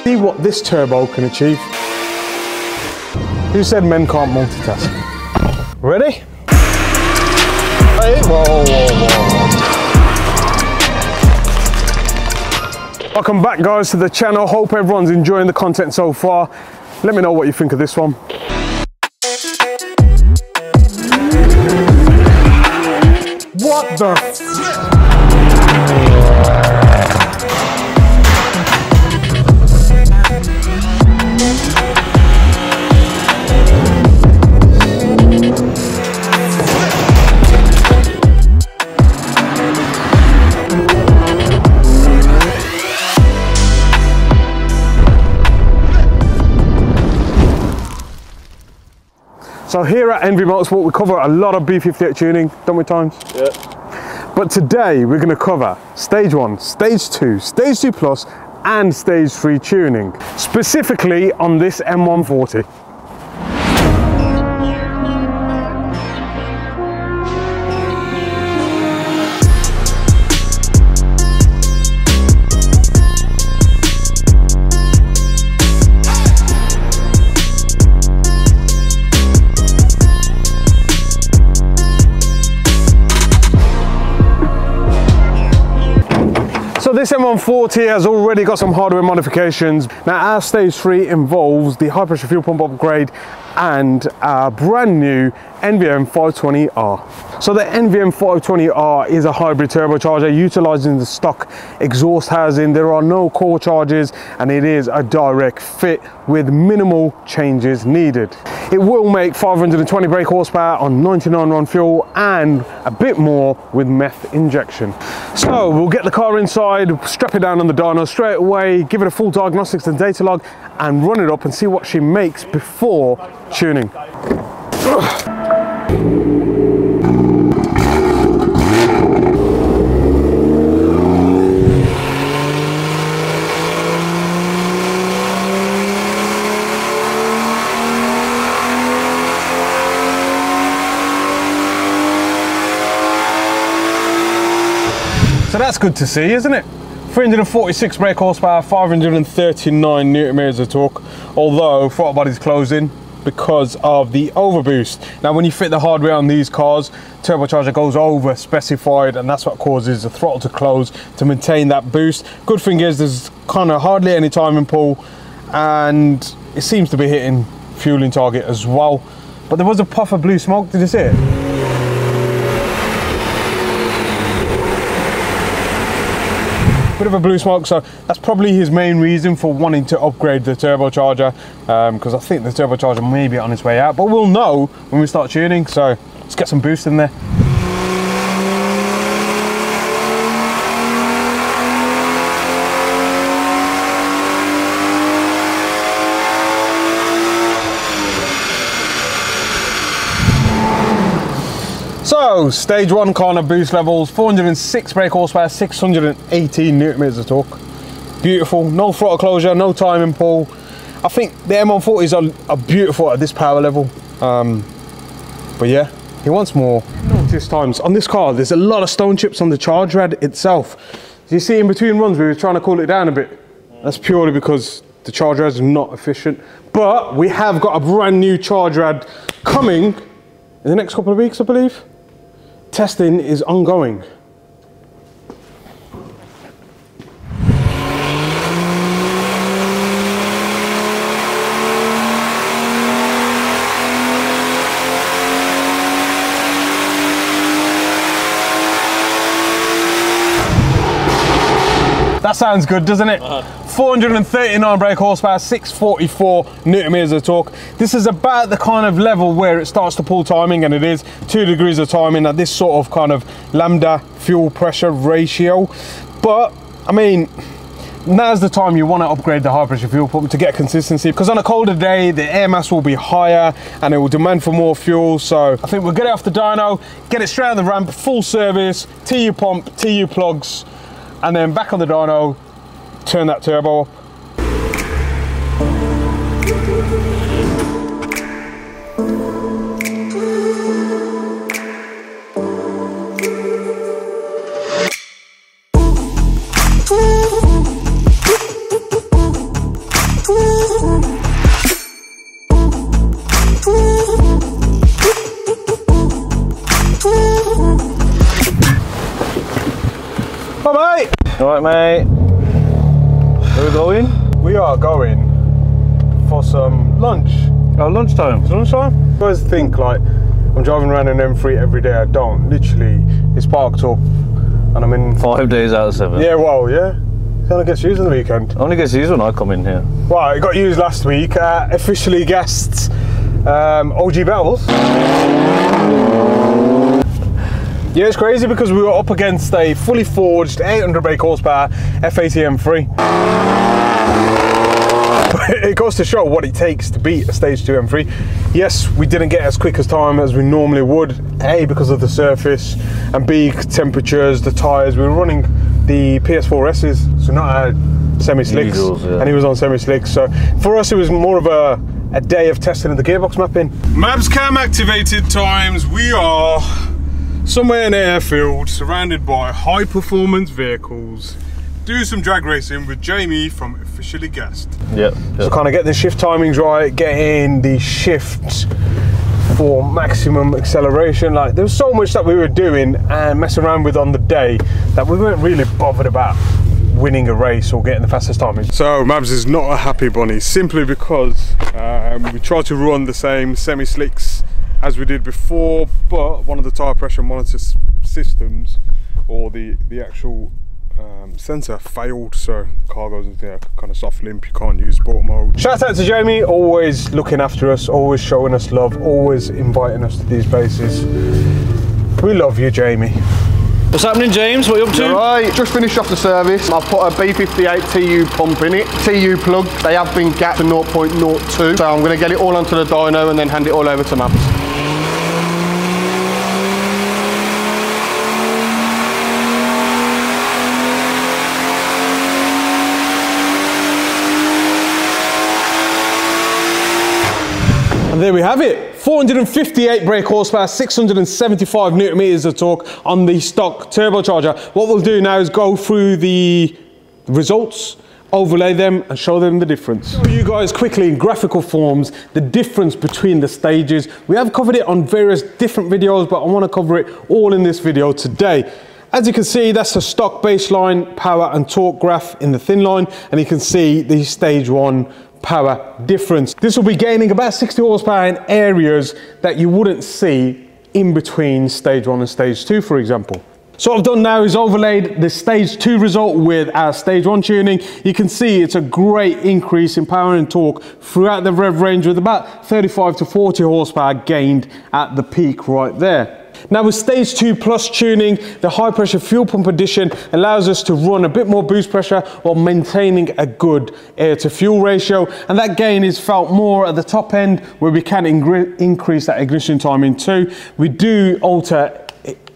See what this turbo can achieve. Who said men can't multitask? Ready? Hey, whoa, whoa, whoa. Welcome back, guys, to the channel. Hope everyone's enjoying the content so far. Let me know what you think of this one. What the? So here at NV Motorsport, we cover a lot of B58 tuning, don't we, Times? Yeah. But today we're going to cover stage 1, stage 2, stage 2 plus and stage 3 tuning, specifically on this M140. So this M140 has already got some hardware modifications. Now our stage 3 involves the high pressure fuel pump upgrade and our brand new NVM520R. So the NVM520R is a hybrid turbocharger utilizing the stock exhaust housing. There are no core charges and it is a direct fit with minimal changes needed. It will make 520 brake horsepower on 99 run fuel and a bit more with meth injection. So we'll get the car inside, strap it down on the dyno straight away, give it a full diagnostics and data log and run it up and see what she makes before tuning. So that's good to see, isn't it? 346 brake horsepower, 539 Newton meters of torque, although throttle body's closing because of the overboost. Now when you fit the hardware on these cars, turbocharger goes over specified and that's what causes the throttle to close to maintain that boost. Good thing is there's kind of hardly any timing pull and it seems to be hitting fueling target as well. But there was a puff of blue smoke, did you see it? Bit of a blue smoke, so that's probably his main reason for wanting to upgrade the turbocharger, because I think the turbocharger may be on its way out, but we'll know when we start tuning, so let's get some boost in there. So, stage 1 kind of boost levels, 406 brake horsepower, 618 Newton meters of torque. Beautiful, no throttle closure, no timing pull. I think the M140s are beautiful at this power level. But yeah, he wants more. Notice Times, on this car, there's a lot of stone chips on the charge rad itself. You see in between runs, we were trying to cool it down a bit. That's purely because the charge rad is not efficient. But we have got a brand new charge rad coming in the next couple of weeks, I believe. Testing is ongoing. That sounds good, doesn't it? 439 brake horsepower, 644 Newton meters of torque. This is about the kind of level where it starts to pull timing, and it is 2 degrees of timing at this sort of kind of lambda fuel pressure ratio. But I mean, now's the time you want to upgrade the high pressure fuel pump to get consistency, because on a colder day the air mass will be higher and it will demand for more fuel. So I think we'll get it off the dyno, get it straight on the ramp, full service, TU pump, TU plugs, and then back on the dyno, turn that turbo up. Hi mate! Alright mate, where are we going? We are going for some lunch. Oh, lunchtime. It's lunchtime? You guys think like I'm driving around an M3 every day. I don't. Literally, it's parked up and I'm in 5 days out of 7. Yeah, well, yeah. It only gets used on the weekend. Only gets used when I come in here. Well, it got used last week. Officially guests OG Bells. Yeah, it's crazy because we were up against a fully forged 800 brake horsepower F80 M3. It goes to show what it takes to beat a stage 2 M3. Yes, we didn't get as quick as time as we normally would, A, because of the surface, and B, temperatures, the tyres. We were running the PS4S's, so not semi-slicks, yeah. And he was on semi-slicks. So for us, it was more of a day of testing of the gearbox mapping. Maps cam activated times. We are somewhere in an airfield, surrounded by high-performance vehicles. Do some drag racing with Jamie from Officially Gassed. Yep. So kind of getting the shift timings right, getting the shift for maximum acceleration. Like there was so much that we were doing and messing around with on the day that we weren't really bothered about winning a race or getting the fastest timing. So Mabs is not a happy bunny simply because we tried to run the same semi-slicks as we did before, but one of the tyre pressure monitor systems or the actual sensor failed, so the car goes into a kind of soft limp. You can't use sport mode. Shout out to Jamie, always looking after us, always showing us love, always inviting us to these bases. We love you, Jamie. What's happening, James? What are you up to? Right, just finished off the service. I've put a B58 TU pump in it. TU plug, they have been gapped to 0.02. So I'm going to get it all onto the dyno and then hand it all over to Maps. And there we have it, 458 brake horsepower, 675 Newton meters of torque on the stock turbocharger. What we'll do now is go through the results, overlay them and show them the difference. Show you guys quickly in graphical forms the difference between the stages. We have covered it on various different videos, but I want to cover it all in this video today. As you can see, that's the stock baseline power and torque graph in the thin line, and you can see the stage 1 power difference. This will be gaining about 60 horsepower in areas that you wouldn't see in between stage 1 and stage 2, for example. So what I've done now is overlaid the stage 2 result with our stage 1 tuning. You can see it's a great increase in power and torque throughout the rev range with about 35 to 40 horsepower gained at the peak right there. Now with stage 2 plus tuning, the high pressure fuel pump addition allows us to run a bit more boost pressure while maintaining a good air to fuel ratio, and that gain is felt more at the top end where we can increase that ignition timing too. We do alter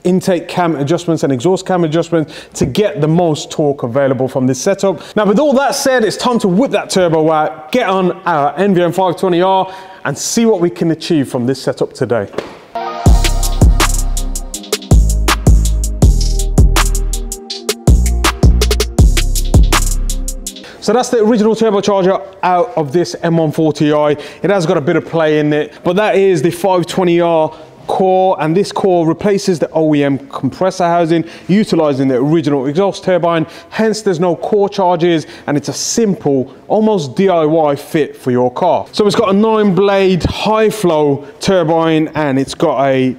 intake cam adjustments and exhaust cam adjustments to get the most torque available from this setup. Now with all that said, it's time to whip that turbo out, get on our NVM520R and see what we can achieve from this setup today. So that's the original turbocharger out of this M140i. It has got a bit of play in it, but that is the 520R core, and this core replaces the OEM compressor housing, utilizing the original exhaust turbine. Hence there's no core charges, and it's a simple, almost DIY fit for your car. So it's got a 9-blade high flow turbine, and it's got a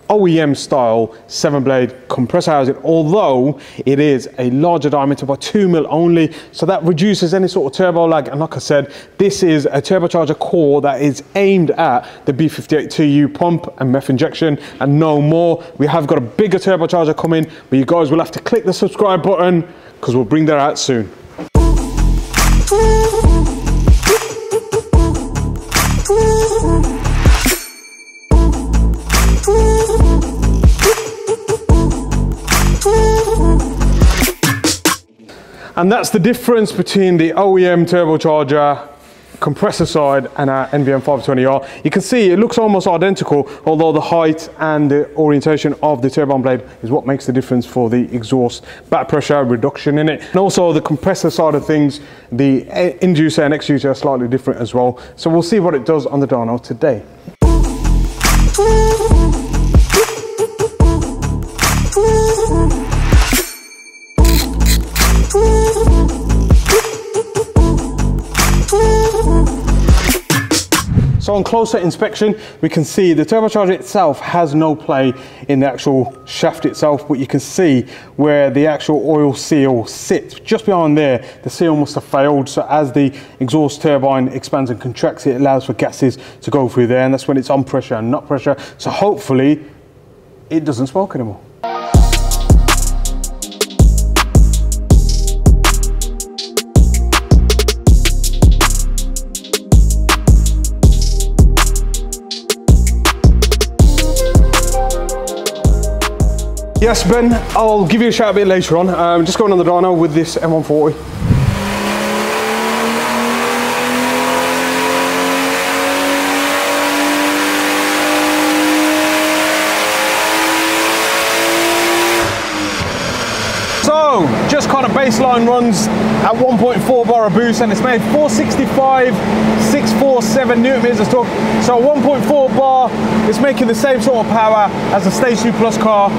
OEM style 7-blade compressor housing, although it is a larger diameter by 2 mil only, so that reduces any sort of turbo lag. And like I said, this is a turbocharger core that is aimed at the B58 TU pump and MEF injection and no more. We have got a bigger turbocharger coming, but you guys will have to click the subscribe button because we'll bring that out soon. And that's the difference between the OEM turbocharger compressor side and our NVM520R. You can see it looks almost identical, although the height and the orientation of the turbine blade is what makes the difference for the exhaust back pressure reduction in it. And also the compressor side of things, the inducer and exuser are slightly different as well. So we'll see what it does on the dyno today. So on closer inspection, we can see the turbocharger itself has no play in the actual shaft itself, but you can see where the actual oil seal sits. Just behind there, the seal must have failed. So as the exhaust turbine expands and contracts, it allows for gases to go through there, and that's when it's on pressure and not pressure. So hopefully it doesn't smoke anymore. Yes, Ben, I'll give you a shout a bit later on. Just going on the dyno with this M140. So, just kind of baseline runs at 1.4 bar of boost, and it's made 465, 647 newton meters of torque. So 1.4 bar is making the same sort of power as a Stage 2 Plus car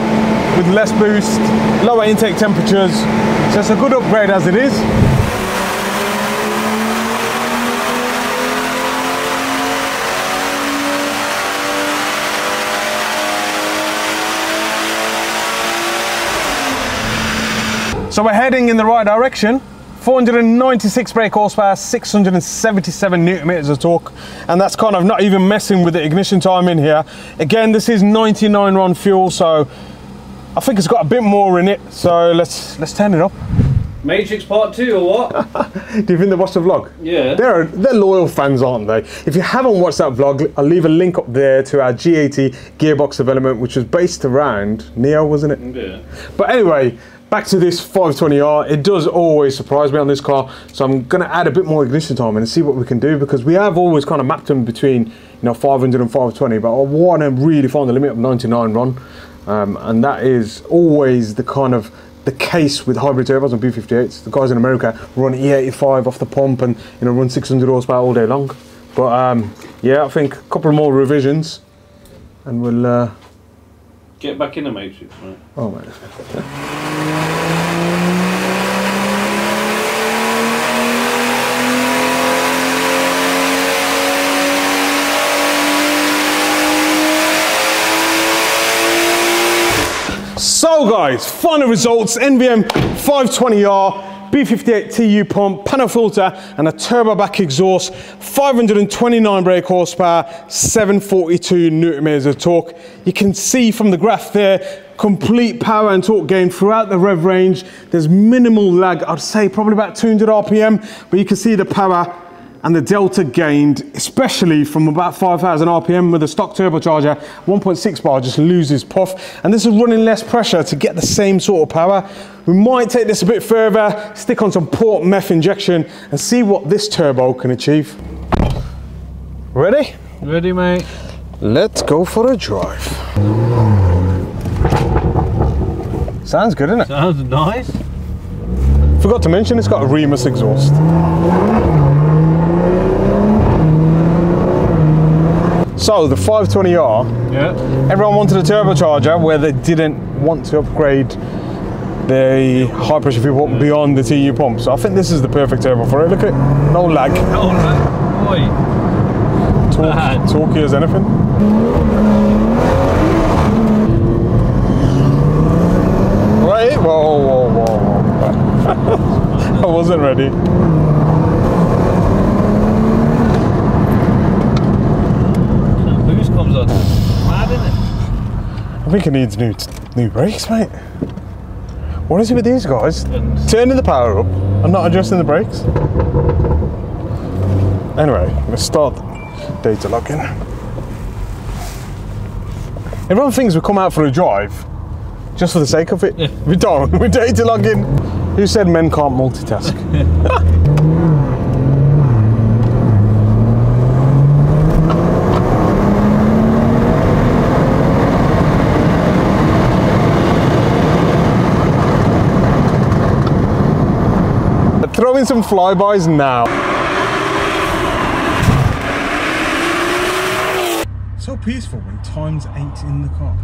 with less boost, lower intake temperatures. So it's a good upgrade as it is. So we're heading in the right direction. 496 brake horsepower, 677 newton meters of torque, and that's kind of not even messing with the ignition time in here. Again, this is 99 run fuel, so I think it's got a bit more in it. So let's turn it up. Matrix Part 2 or what? Do you think they watched the vlog? Yeah. They're loyal fans, aren't they? If you haven't watched that vlog, I'll leave a link up there to our G80 gearbox development, which was based around Neo, wasn't it? Yeah. But anyway, back to this 520R. It does always surprise me on this car, so I'm going to add a bit more ignition time and see what we can do, because we have always kind of mapped them between 500 and 520, but I want to really find the limit of 99 run, and that is always the kind of the case with hybrid turbos on B58s. The guys in America run E85 off the pump and run 600 horsepower all day long. But yeah, I think a couple more revisions and we'll get back in the Matrix, right? Oh man. So guys, final results: NVM520R, B58 TU pump, panel filter and a turbo back exhaust, 529 brake horsepower, 742 newton meters of torque. You can see from the graph there, complete power and torque gain throughout the rev range. There's minimal lag, I'd say probably about 200 RPM, but you can see the power and the delta gained, especially from about 5,000 RPM with the stock turbocharger. 1.6 bar just loses puff, and this is running less pressure to get the same sort of power. We might take this a bit further, stick on some port meth injection and see what this turbo can achieve. Ready? Ready, mate. Let's go for a drive. Sounds good, isn't it? Sounds nice. Forgot to mention it's got a Remus exhaust. So the 520R, yeah. Everyone wanted a turbocharger where they didn't want to upgrade the high pressure fuel pump beyond the TU pump. So I think this is the perfect turbo for it. Look at it, no lag. No lag, boy. Talky as anything. Right, whoa. I wasn't ready. Comes on. Mad, isn't it? I think it needs new brakes, mate. What is it with these guys? Turning the power up and not adjusting the brakes. Anyway, let's start data logging. Everyone thinks we come out for a drive just for the sake of it. Yeah. We don't. We're data logging. Who said men can't multitask? Throw in some flybys now. So peaceful when times ain't in the car.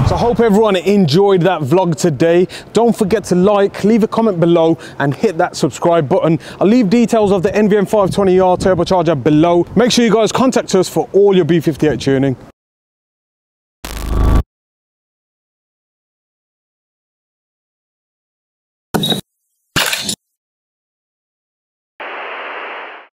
So hope everyone enjoyed that vlog today. Don't forget to like, leave a comment below and hit that subscribe button. I'll leave details of the NVM520R turbocharger below. Make sure you guys contact us for all your B58 tuning.